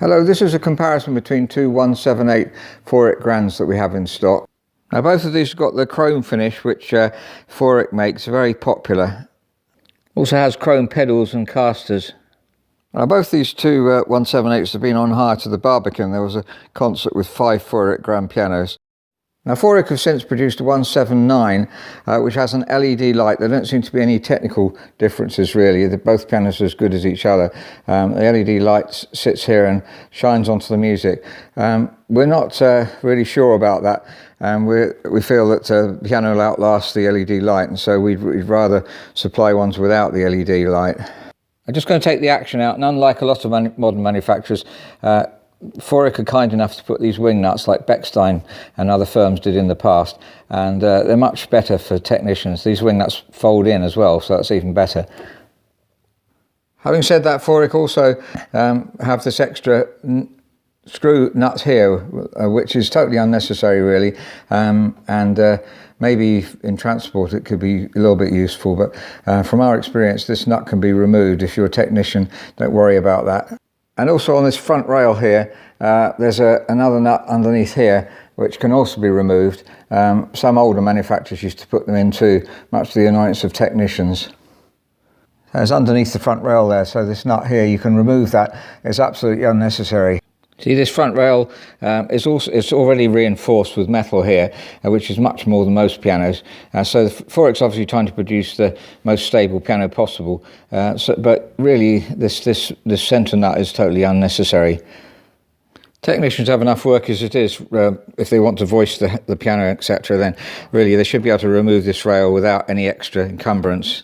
Hello, this is a comparison between two 178 Feurich grands that we have in stock. Now both of these have got the chrome finish, which Feurich makes, very popular. Also has chrome pedals and casters. Now both these two 178s have been on hire to the Barbican. There was a concert with 5 Feurich grand pianos. Now Feurich have since produced a 179 which has an LED light. There don't seem to be any technical differences really. Both pianos are as good as each other. The LED light sits here and shines onto the music. We're not really sure about that, and we feel that the piano will outlast the LED light, and so we'd rather supply ones without the LED light. I'm just going to take the action out, and unlike a lot of modern manufacturers, Feurich are kind enough to put these wing nuts like Bechstein and other firms did in the past, and they're much better for technicians. These wing nuts fold in as well, so that's even better. Having said that, Feurich also have this extra screw nuts here, which is totally unnecessary really, and maybe in transport it could be a little bit useful, but from our experience this nut can be removed. If you're a technician, don't worry about that. And also on this front rail here, there's another nut underneath here which can also be removed. Some older manufacturers used to put them in too, much to the annoyance of technicians. There's underneath the front rail there, so this nut here, you can remove that. It's absolutely unnecessary. See, this front rail it's already reinforced with metal here, which is much more than most pianos. So Feurich's obviously trying to produce the most stable piano possible. But really, this centre nut is totally unnecessary. Technicians have enough work as it is. If they want to voice the piano, etc., then really they should be able to remove this rail without any extra encumbrance.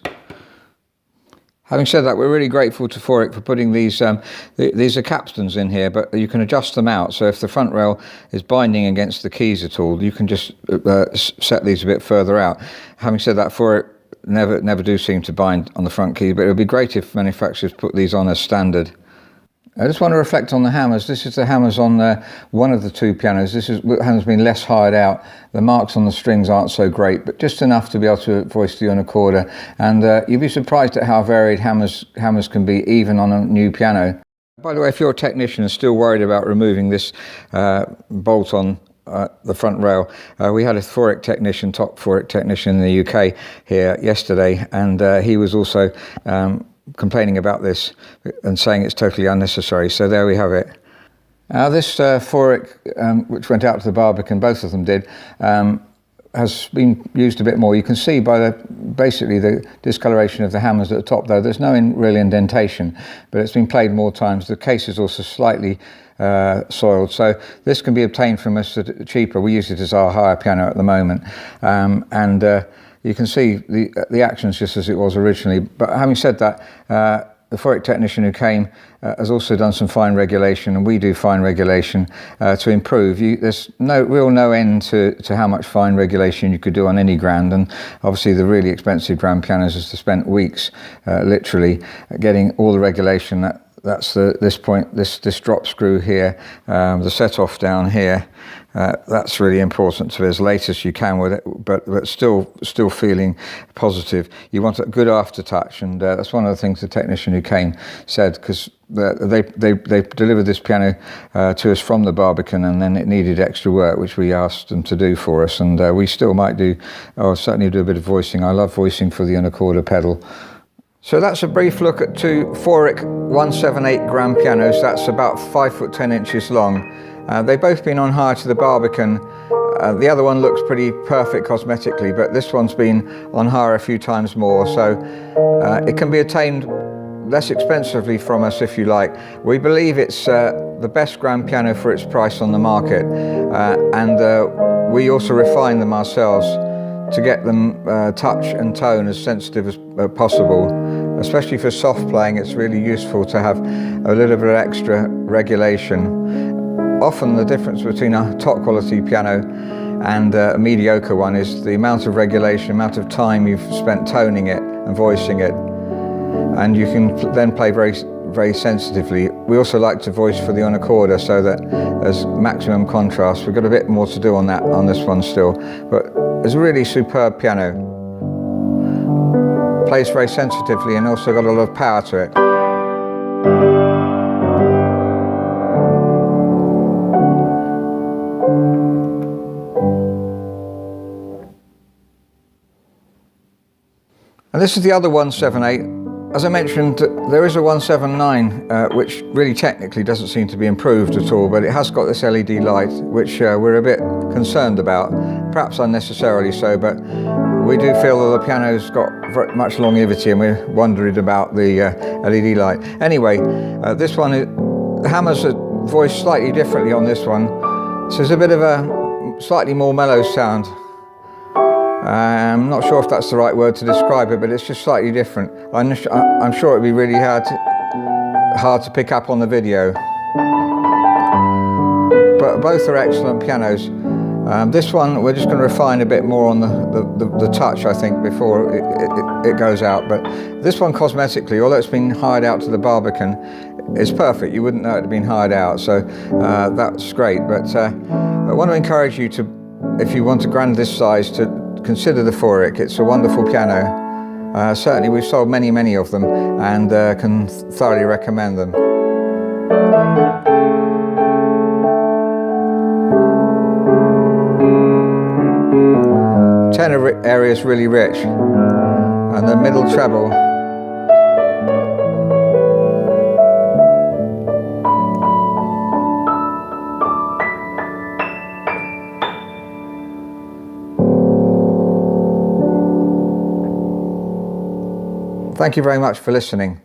Having said that, we're really grateful to Feurich for putting these are capstans in here, but you can adjust them out. So if the front rail is binding against the keys at all, you can just set these a bit further out. Having said that, Feurich never do seem to bind on the front key, but it would be great if manufacturers put these on as standard. I just want to reflect on the hammers. This is the hammers on one of the two pianos. This has been less hired out. The marks on the strings aren't so great, but just enough to be able to voice the unicorda. And you'd be surprised at how varied hammers can be, even on a new piano. By the way, if you're a technician and still worried about removing this bolt on the front rail, we had a top Feurich technician in the UK here yesterday, and he was also complaining about this and saying it's totally unnecessary. So there we have it. Now this Feurich, which went out to the Barbican, both of them did, has been used a bit more. You can see by basically the discoloration of the hammers at the top, though there's no real indentation, but it's been played more times. The case is also slightly soiled, so this can be obtained from us cheaper. We use it as our hire piano at the moment, and you can see the action's just as it was originally. But having said that, the Feurich technician who came has also done some fine regulation, and we do fine regulation to improve. There's no end to how much fine regulation you could do on any grand, and obviously the really expensive grand pianos is to spend weeks literally getting all the regulation. That's this drop screw here, the set off down here. That's really important to be as late as you can with it, but still feeling positive. You want a good aftertouch, and that's one of the things the technician who came said, because they delivered this piano to us from the Barbican, and then it needed extra work, which we asked them to do for us, and we still might do, or certainly do a bit of voicing. I love voicing for the unicorda pedal. So that's a brief look at two Feurich 178 grand pianos. That's about 5'10" long. They've both been on hire to the Barbican. The other one looks pretty perfect cosmetically, but this one's been on hire a few times more, so it can be attained less expensively from us if you like. We believe it's the best grand piano for its price on the market, and we also refine them ourselves to get them touch and tone as sensitive as possible. Especially for soft playing, it's really useful to have a little bit of extra regulation. Often the difference between a top quality piano and a mediocre one is the amount of regulation, amount of time you've spent toning it and voicing it, and you can then play very sensitively. We also like to voice for the unicorda so that there's maximum contrast. We've got a bit more to do on this one still, but it's a really superb piano. Plays very sensitively and also got a lot of power to it. This is the other 178. As I mentioned, there is a 179, which really technically doesn't seem to be improved at all, but it has got this LED light, which we're a bit concerned about, perhaps unnecessarily so, but we do feel that the piano's got very much longevity and we're wondering about the LED light. Anyway, this one, the hammers are voiced slightly differently on this one, so there's a bit of a slightly more mellow sound. I'm not sure if that's the right word to describe it, but it's just slightly different. I'm sure it'd be really hard to pick up on the video. But both are excellent pianos. This one we're just going to refine a bit more on the touch, I think, before it goes out. But this one cosmetically, although it's been hired out to the Barbican, is perfect. You wouldn't know it had been hired out, so that's great. But I want to encourage you to, if you want a grand this size, to consider the Feurich. It's a wonderful piano. Certainly we've sold many of them and can thoroughly recommend them. Tenor area is really rich, and the middle treble. Thank you very much for listening.